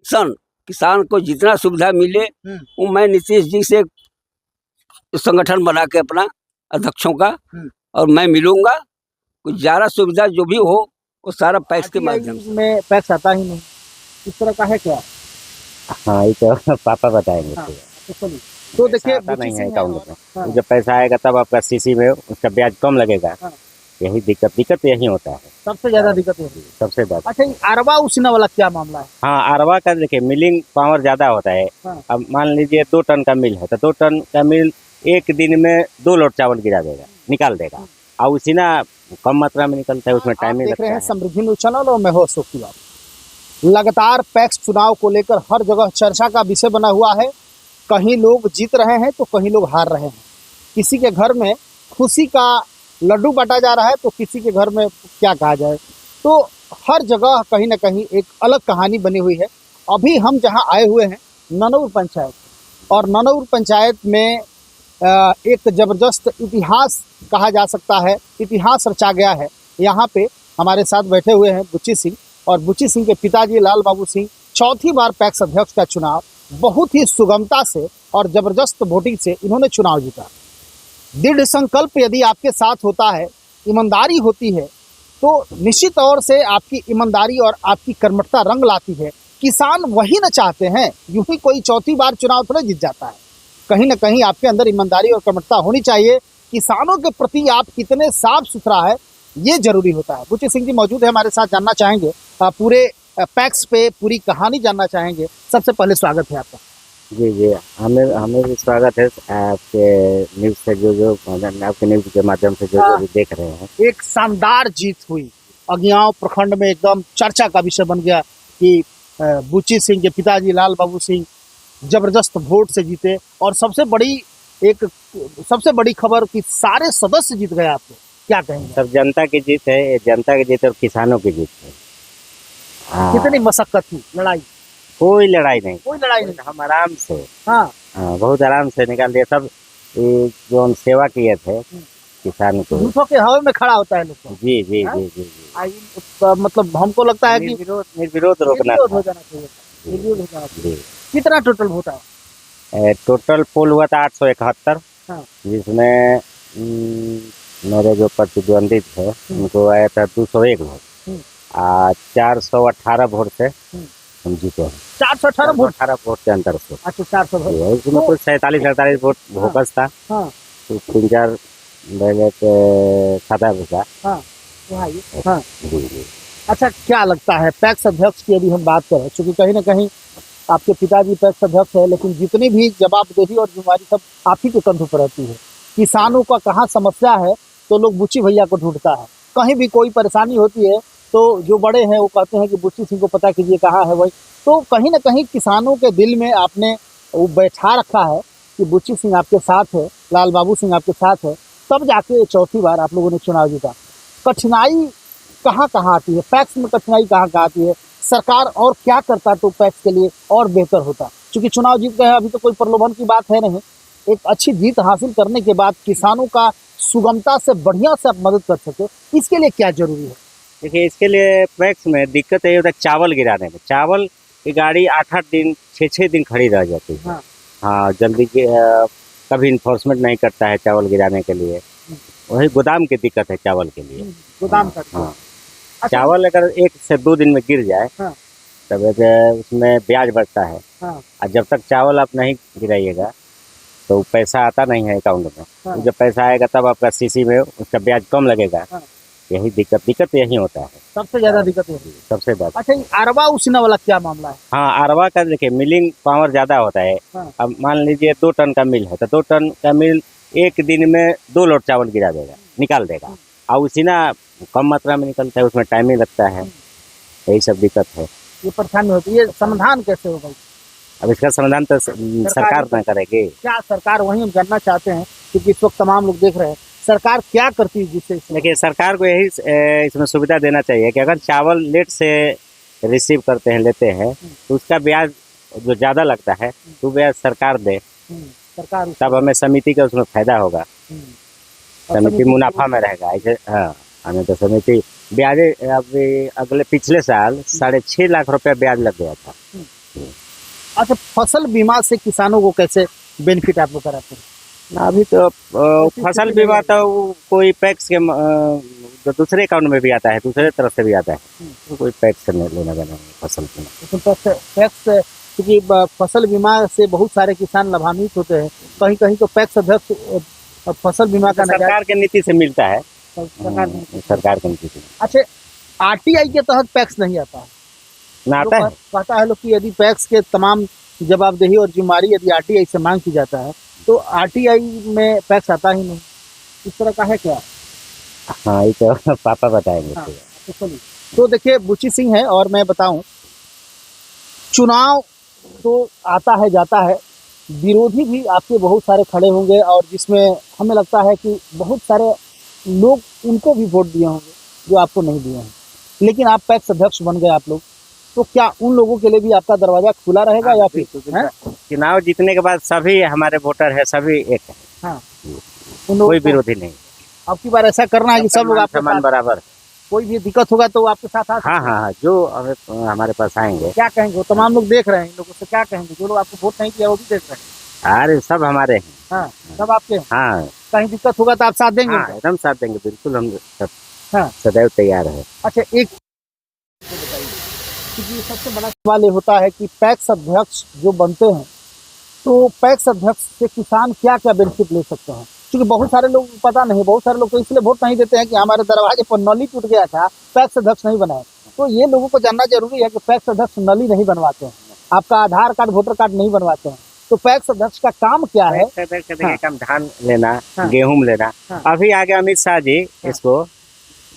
किसान को जितना सुविधा मिले वो मैं नीतीश जी से संगठन बना के अपना अध्यक्षों का और मैं मिलूंगा। कुछ ज्यादा सुविधा जो भी हो वो सारा पैक्स के माध्यम में पैक्स आता ही नहीं, इस तरह का है क्या? हाँ ये तो पापा बताएंगे। तो देखिए नहीं है अकाउंट में, जब पैसा आएगा तब आपका सीसी में उसका ब्याज कम लगेगा। यही दिक्कत यही होता है, सबसे ज्यादा दिक्कत होती है, सबसे ज्यादा। अच्छा, अरवा उसीना वाला क्या मामला है? हाँ, अरवा का देखिए मिलिंग पावर ज्यादा होता है। अब मान लीजिए 2 टन का मिल है तो 2 टन का मिल एक दिन में 2 लोड चावल गिरा देगा, निकाल देगा। और उसीना कम मात्रा में निकलता है, उसमें टाइम नहीं लगता है। समृद्धि न्यूज चैनल और मैं हूं अशोक तिवारी। लगातार पैक्स चुनाव को लेकर हर जगह चर्चा का विषय बना हुआ है। कहीं लोग जीत रहे हैं तो कहीं लोग हार रहे हैं। किसी के घर में खुशी का लड्डू बांटा जा रहा है तो किसी के घर में क्या कहा जाए। तो हर जगह कहीं ना कहीं एक अलग कहानी बनी हुई है। अभी हम जहां आए हुए हैं ननौर पंचायत, और ननौर पंचायत में एक जबरदस्त इतिहास कहा जा सकता है, इतिहास रचा गया है। यहाँ पे हमारे साथ बैठे हुए हैं बुच्ची सिंह, और बुच्ची सिंह के पिताजी लाल बाबू सिंह चौथी बार पैक्स अध्यक्ष का चुनाव बहुत ही सुगमता से और जबरदस्त वोटिंग से इन्होंने चुनाव जीता। दृढ़ संकल्प यदि आपके साथ होता है, ईमानदारी होती है, तो निश्चित तौर से आपकी ईमानदारी और आपकी कर्मठता रंग लाती है। किसान वही न चाहते हैं, यूं ही कोई चौथी बार चुनाव थोड़ा जीत जाता है। कहीं ना कहीं आपके अंदर ईमानदारी और कर्मठता होनी चाहिए। किसानों के प्रति आप कितने साफ सुथरा है ये जरूरी होता है। बुच्ची सिंह जी मौजूद है हमारे साथ, जानना चाहेंगे पूरे पैक्स पे पूरी कहानी जानना चाहेंगे। सबसे पहले स्वागत है आपका। जी जी, हमें भी स्वागत है आपके न्यूज़ से, जो आपके न्यूज़ के माध्यम से जो भी देख रहे हैं। एक शानदार जीत हुई अगियाव प्रखंड में, एकदम चर्चा का विषय बन गया कि बुच्ची सिंह के पिताजी लाल बाबू सिंह जबरदस्त वोट से जीते। और सबसे बड़ी खबर कि सारे सदस्य जीत गए। आपको क्या कहेंगे? सब जनता की जीत है, जनता की जीत और किसानों की जीत है। कितनी मशक्कत थी, लड़ाई? कोई लड़ाई नहीं, हम आराम से बहुत आराम से निकाल दिया। सब जो हम सेवा किए थे किसान को, दूसरों के हवा में खड़ा होता है लोग। जी जी जी जी जी, मतलब हमको लगता है कि निर्विरोध रोकना हो जाना चाहिए। कितना टोटल वोट है? टोटल पोल हुआ था 871, जिसमें मेरे जो प्रतिद्वंदी थे उनको आया था 201 वोट, 418 वोट से हम जीते हैं। 418 वोट के अंतर से। अच्छा, 400 वोट। इसमें कुछ 47-48 वोट भोकस था, तो 3-4 खाता था। अच्छा, क्या लगता है पैक्स अध्यक्ष की यदि हम बात करें, क्योंकि कहीं ना कहीं आपके पिताजी पैक्स अध्यक्ष है, लेकिन जितनी भी जवाबदेही और जिम्मेवारी सब आप ही के कंधों पर रहती है। किसानों का कहाँ समस्या है तो लोग बुच्ची भैया को ढूंढता है, कहीं भी कोई परेशानी होती है तो जो बड़े हैं वो कहते हैं कि बुच्ची सिंह को पता कीजिए कहाँ है वही। तो कहीं ना कहीं किसानों के दिल में आपने वो बैठा रखा है कि बुच्ची सिंह आपके साथ है, लाल बाबू सिंह आपके साथ है, तब जाके चौथी बार आप लोगों ने चुनाव जीता। कठिनाई कहाँ कहाँ आती है पैक्स में? कठिनाई कहाँ कहाँ आती है? सरकार और क्या करता तो पैक्स के लिए और बेहतर होता? क्योंकि चुनाव जीत गए हैं, अभी तो कोई प्रलोभन की बात है नहीं। एक अच्छी जीत हासिल करने के बाद किसानों का सुगमता से बढ़िया से आप मदद कर सके, इसके लिए क्या जरूरी है? देखिए, इसके लिए पैक्स में दिक्कत ये होता है चावल गिराने में। चावल की गाड़ी 8-8 दिन 6-6 दिन खड़ी रह जाती है। हाँ, जल्दी कभी इन्फोर्समेंट नहीं करता है चावल गिराने के लिए। वही गोदाम की दिक्कत है चावल के लिए। गोदाम का अच्छा, चावल अगर 1 से 2 दिन में गिर जाए तब उसमें ब्याज बढ़ता है। और जब तक चावल आप नहीं गिराइएगा तो पैसा आता नहीं है अकाउंट में। जब पैसा आएगा तब आपका सीसी में उसका ब्याज कम लगेगा। यही दिक्कत यही होता है, सबसे ज्यादा दिक्कत होती है, सबसे ज्यादा। अच्छा, अरवा उसीना वाला क्या मामला है? हाँ, अरवा का देखिए मिलिंग पावर ज्यादा होता है। अब मान लीजिए 2 टन का मिल है तो 2 टन का मिल एक दिन में 2 लोड चावल गिरा देगा, निकाल देगा। और उसीना कम मात्रा में निकलता है, उसमें टाइम नहीं लगता है। यही सब दिक्कत है, ये परेशानी होती है। ये समाधान कैसे होगा? अब इसका समाधान तो सरकार ना करेगी। क्या सरकार, वही हम जानना चाहते हैं क्योंकि इस वक्त तमाम लोग देख रहे हैं, सरकार क्या करती है जिससे? देखिए, सरकार को यही इसमें सुविधा देना चाहिए कि अगर चावल लेट से रिसीव करते हैं, लेते हैं, तो उसका ब्याज जो ज़्यादा लगता है तो ब्याज सरकार दे, सरकार तब हमें समिति का उसमें फायदा होगा। समिति मुनाफा में रहेगा ऐसे। हाँ, हमें तो समिति ब्याज अभी पिछले साल 6.5 लाख रुपया ब्याज लग गया था। अच्छा, फसल बीमा से किसानों को कैसे बेनिफिट आप लोग कराते हैं? अभी तो फसल बीमा तो कोई पैक्स के जो दूसरे अकाउंट में भी आता है, दूसरे तरफ से भी आता है, तो कोई पैक्स से लेना देना नहीं फसल बीमा। तो पैक्स, क्योंकि फसल बीमा से बहुत सारे किसान लाभान्वित होते हैं, कहीं कहीं तो पैक्स अध्यक्ष फसल बीमा का सरकार के नीति से मिलता है, सरकार की नीति से। अच्छा, आरटीआई के तहत पैक्स नहीं आता है ना आता है, कहता है लोग कि यदि पैक्स के तमाम जवाबदेही और जिम्मेदारी यदि आरटीआई से मांग की जाता है तो आरटीआई में पैक्स आता ही नहीं, इस तरह का है क्या? हाँ, ये तो पापा बताएंगे। हाँ, तो देखिए बुची सिंह है, और मैं बताऊं, चुनाव तो आता है जाता है, विरोधी भी आपके बहुत सारे खड़े होंगे और जिसमें हमें लगता है कि बहुत सारे लोग उनको भी वोट दिए होंगे जो आपको नहीं दिए हैं, लेकिन आप पैक्स अध्यक्ष बन गए आप लोग, तो क्या उन लोगों के लिए भी आपका दरवाजा खुला रहेगा या फिर चुनाव जीतने के बाद सभी हमारे वोटर है, सभी एक है। हाँ, कोई विरोधी नहीं। अब की बार ऐसा करना है कि सब लोग आपके समान बराबर, कोई भी दिक्कत होगा तो आपके साथ आ सकते हैं। हाँ, जो हमारे पास आएंगे। क्या कहेंगे वो तमाम लोग देख रहे हैं, इन लोगों से क्या कहेंगे? जो लोग आपको वोट नहीं किया वो भी देख रहे हैं। अरे सब हमारे हैं। हाँ, सब आपके हैं। हाँ, कहीं दिक्कत होगा तो आप साथ देंगे? हाँ, एकदम साथ देंगे, बिल्कुल, हम सब हाँ, सदैव तैयार है। अच्छा, एक क्योंकि सबसे बड़ा सवाल ये होता है कि पैक्स अध्यक्ष जो बनते हैं तो पैक्स अध्यक्ष से किसान क्या क्या बेनिफिट ले सकते हैं? क्योंकि बहुत सारे लोग पता नहीं, बहुत सारे लोग तो इसलिए वोट नहीं देते हैं कि हमारे दरवाजे पर नली टूट गया था, पैक्स अध्यक्ष नहीं बनाए। तो ये लोगों को जानना जरूरी है कि पैक्स अध्यक्ष नली नहीं बनवाते हैं, आपका आधार कार्ड वोटर कार्ड नहीं बनवाते हैं, तो पैक्स अध्यक्ष का काम क्या है? हाँ। काम धान लेना, गेहूं लेना। अभी आगे अमित शाह जी इसको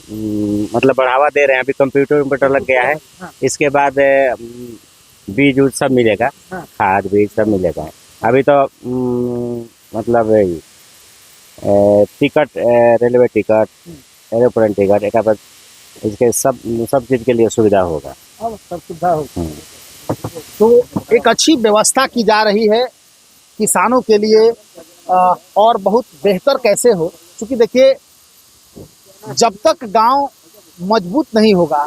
मतलब बढ़ावा दे रहे हैं, अभी कंप्यूटर लग गया है, इसके बाद बीज उज सब मिलेगा, खाद बीज सब मिलेगा। अभी तो मतलब ticket, railway ticket, aeroplane ticket, एक बाद इसके सब चीज के लिए सुविधा होगा। सब सुविधा होगा, तो एक अच्छी व्यवस्था की जा रही है किसानों के लिए, और बहुत बेहतर कैसे हो, क्योंकि देखिए जब तक गांव मजबूत नहीं होगा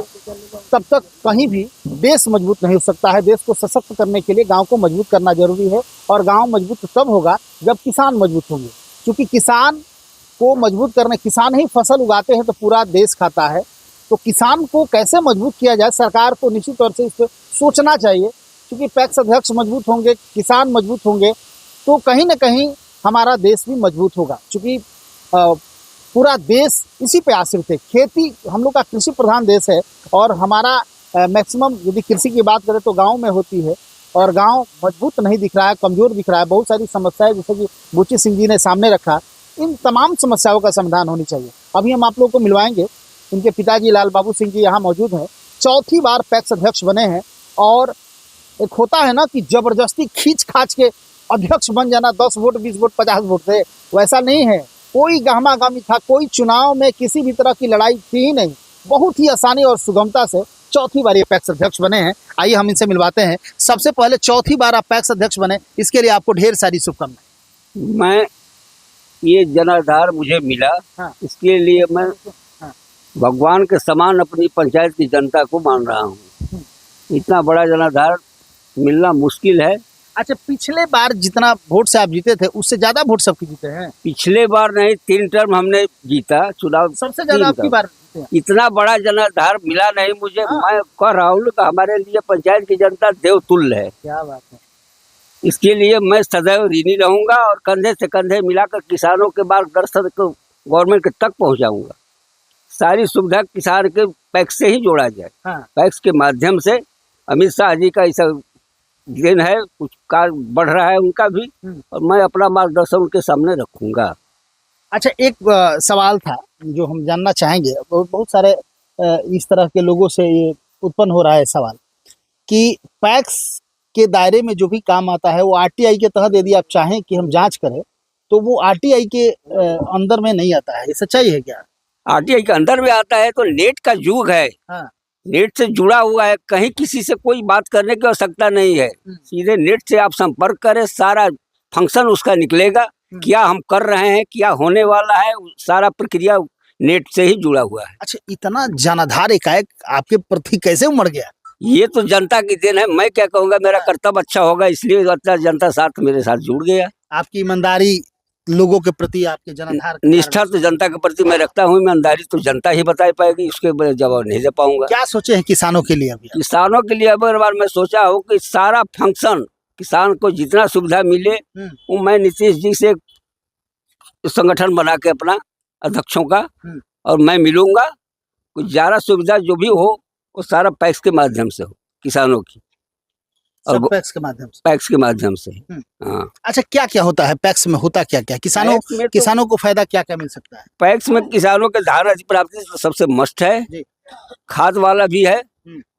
तब तक कहीं भी देश मजबूत नहीं हो सकता है। देश को सशक्त करने के लिए गांव को मजबूत करना जरूरी है, और गांव मजबूत तब होगा जब किसान मजबूत होंगे, क्योंकि किसान को मजबूत करने, किसान ही फसल उगाते हैं तो पूरा देश खाता है। तो किसान को कैसे मजबूत किया जाए, सरकार को निश्चित तौर से इस पर सोचना चाहिए, क्योंकि पैक्स अध्यक्ष मजबूत होंगे, किसान मजबूत होंगे तो कहीं ना कहीं हमारा देश भी मजबूत होगा, क्योंकि पूरा देश इसी पे आश्रित है। खेती, हम लोग का कृषि प्रधान देश है, और हमारा मैक्सिमम यदि कृषि की बात करें तो गांव में होती है, और गांव मजबूत नहीं दिख रहा है, कमज़ोर दिख रहा है। बहुत सारी समस्याएं जैसे कि बुची सिंह जी ने सामने रखा, इन तमाम समस्याओं का समाधान होनी चाहिए। अभी हम आप लोग को मिलवाएंगे, उनके पिताजी लाल बाबू सिंह जी यहाँ मौजूद हैं, चौथी बार पैक्स अध्यक्ष बने हैं, और एक होता है ना कि जबरदस्ती खींच खाच के अध्यक्ष बन जाना, 10 वोट 20 वोट 50 वोट से, वैसा नहीं है। कोई गहमा गहमी था, कोई चुनाव में किसी भी तरह की लड़ाई थी ही नहीं, बहुत ही आसानी और सुगमता से चौथी बार ये पैक्स अध्यक्ष बने हैं। आइए हम इनसे मिलवाते हैं। सबसे पहले चौथी बार आप पैक्स अध्यक्ष बने, इसके लिए आपको ढेर सारी शुभकामनाएं। मैं ये जनाधार मुझे मिला, हाँ। इसके लिए मैं हाँ। भगवान के समान अपनी पंचायत की जनता को मान रहा हूँ। इतना बड़ा जनाधार मिलना मुश्किल है। अच्छा, पिछले बार जितना वोट से आप जीते थे उससे ज्यादा वोट सबकी जीते हैं? पिछले बार नहीं, 3 टर्म हमने जीता चुनाव, सबसे ज्यादा आपकी बार जीते हैं। इतना बड़ा जनाधार मिला नहीं मुझे। हाँ। मैं कह रहा हूँ कि हमारे लिए पंचायत की जनता देवतुल्य है। क्या बात है। इसके लिए मैं सदैव ऋणी रहूंगा, और कंधे से कंधे मिलाकर किसानों के मार्गदर्शन को गवर्नमेंट के तक पहुंचाऊंगा। सारी सुविधा किसान के पैक्स से ही जोड़ा जाए। हाँ। पैक्स के माध्यम से अमित शाह जी का ऐसा दिन है, कुछ कार्य बढ़ रहा है उनका भी, और मैं अपना मार्गदर्शन उनके सामने रखूंगा। अच्छा, एक सवाल था जो हम जानना चाहेंगे, बहुत सारे इस तरह के लोगों से ये उत्पन्न हो रहा है सवाल कि पैक्स के दायरे में जो भी काम आता है वो आरटीआई के तहत यदि आप चाहें कि हम जांच करें तो वो आरटीआई के अंदर में नहीं आता है, ये सच्चाई है क्या? आरटीआई के अंदर में आता है तो नेट का युग है। हाँ। नेट से जुड़ा हुआ है, कहीं किसी से कोई बात करने की आवश्यकता नहीं है। सीधे नेट से आप संपर्क करें, सारा फंक्शन उसका निकलेगा, क्या हम कर रहे हैं, क्या होने वाला है, सारा प्रक्रिया नेट से ही जुड़ा हुआ है। अच्छा, इतना जनाधार एकाएक आपके प्रति कैसे उमड़ गया? ये तो जनता की देन है। मैं क्या कहूँगा, मेरा कर्तव्य अच्छा होगा, इसलिए अच्छा जनता साथ मेरे साथ जुड़ गया। आपकी ईमानदारी लोगों के प्रति, आपके जनाधार के निष्ठा कारण। तो जनता के प्रति मैं रखता हूँ, ईमानदारी तो जनता ही बता पाएगी, उसके जवाब नहीं दे पाऊंगा। क्या सोचे हैं किसानों के लिए अभी आप? किसानों के लिए अगर बार मैं सोचा हूँ कि सारा फंक्शन किसान को जितना सुविधा मिले, वो मैं नीतीश जी से संगठन बना के अपना अध्यक्षों का, और मैं मिलूंगा। कुछ ज्यादा सुविधा जो भी हो वो सारा पैक्स के माध्यम से हो किसानों की, और सब पैक्स के माध्यम से। पैक्स के माध्यम से। हाँ, अच्छा, क्या क्या होता है पैक्स में? होता क्या क्या पैक्स में तो- किसानों को फायदा क्या क्या मिल सकता है? पैक्स में किसानों के धान अधिप्राप्ति तो सबसे मस्त है, जी। खाद वाला भी है,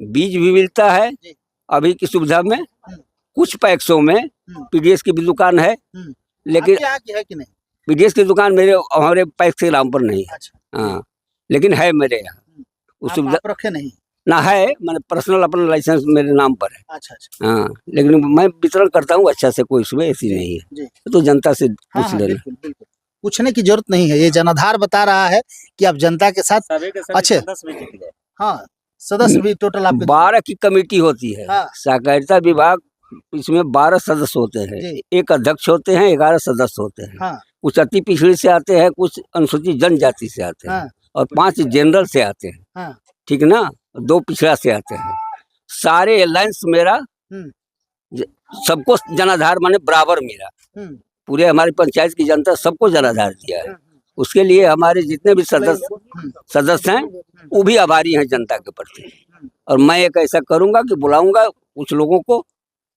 बीज भी मिलता है जी। अभी की सुविधा में। कुछ पैक्सों में पीडीएस की भी दुकान है, लेकिन आपके यहाँ की है कि नहीं? पीडीएस की दुकान हमारे पैक्स के नाम पर नहीं है। अच्छा, हाँ, लेकिन है मेरे यहाँ उस सुविधा आप रखे नहीं? ना है, मैंने पर्सनल अपना लाइसेंस मेरे नाम पर है। अच्छा अच्छा। हाँ, लेकिन मैं वितरण करता हूँ अच्छा से, कोई इसमें ऐसी नहीं है। जी। तो जनता से हाँ, पूछ हाँ, लेना। बिल्कुल बिल्कुल, पूछने की जरूरत नहीं है। ये जनाधार बता रहा है कि आप जनता के साथ। अच्छे। हाँ, सदस्य भी टोटल आपके 12 की कमेटी होती है। हाँ। सहकारिता विभाग, इसमें 12 सदस्य होते हैं, जी। एक अध्यक्ष होते हैं, 11 सदस्य होते हैं। हाँ कुछ अति पिछड़ी से आते हैं, कुछ अनुसूचित जनजाति से आते हैं, हाँ और 5 जनरल से आते हैं। हाँ। ठीक ना, 2 पिछड़ा से आते हैं। सारे अलायंस मेरा सबको जनाधार माने बराबर मिला। पूरे हमारी पंचायत की जनता सबको जनाधार दिया है। उसके लिए हमारे जितने भी सदस्य हैं वो भी आभारी हैं जनता के प्रति। और मैं एक ऐसा करूंगा कि बुलाऊंगा कुछ लोगों को,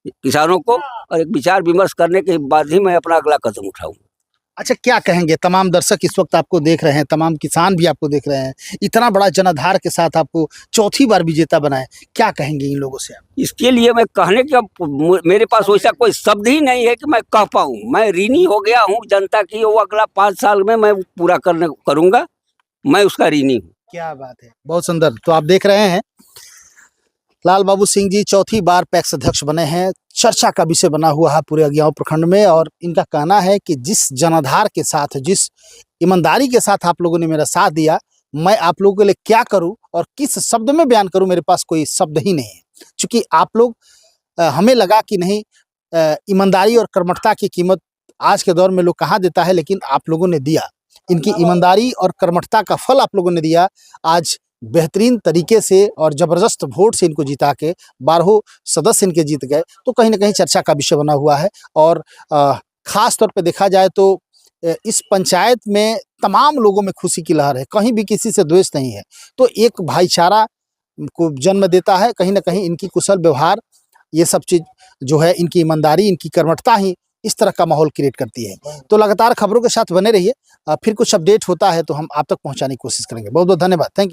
किसानों को, और एक विचार विमर्श करने के बाद ही मैं अपना अगला कदम उठाऊंगा। अच्छा, क्या कहेंगे? तमाम दर्शक इस वक्त आपको देख रहे हैं, तमाम किसान भी आपको देख रहे हैं, इतना बड़ा जनाधार के साथ आपको चौथी बार विजेता बनाए, क्या कहेंगे इन लोगों से आप? इसके लिए मैं कहने का मेरे पास वैसा कोई शब्द ही नहीं है कि मैं कह पाऊँ। मैं ऋणी हो गया हूँ जनता की, वो अगला 5 साल में मैं पूरा करूंगा, मैं उसका ऋणी हूँ। क्या बात है, बहुत सुंदर। तो आप देख रहे हैं लाल बाबू सिंह जी चौथी बार पैक्स अध्यक्ष बने हैं, चर्चा का विषय बना हुआ है पूरे अगियाँव प्रखंड में। और इनका कहना है कि जिस जनाधार के साथ, जिस ईमानदारी के साथ आप लोगों ने मेरा साथ दिया, मैं आप लोगों के लिए क्या करूं और किस शब्द में बयान करूं, मेरे पास कोई शब्द ही नहीं है। क्योंकि आप लोग हमें लगा कि नहीं, ईमानदारी और कर्मठता की कीमत आज के दौर में लोग कहाँ देता है, लेकिन आप लोगों ने दिया। इनकी ईमानदारी और कर्मठता का फल आप लोगों ने दिया। आज बेहतरीन तरीके से और ज़बरदस्त वोट से इनको जिता के 12 सदस्य इनके जीत गए, तो कहीं ना कहीं चर्चा का विषय बना हुआ है। और ख़ास तौर पे देखा जाए तो इस पंचायत में तमाम लोगों में खुशी की लहर है, कहीं भी किसी से द्वेष नहीं है। तो एक भाईचारा को जन्म देता है। कहीं ना कहीं इनकी कुशल व्यवहार, ये सब चीज़ जो है, इनकी ईमानदारी, इनकी कर्मठता ही इस तरह का माहौल क्रिएट करती है। तो लगातार खबरों के साथ बने रहिए, फिर कुछ अपडेट होता है तो हम आप तक पहुंचाने की कोशिश करेंगे। बहुत बहुत धन्यवाद, थैंक यू।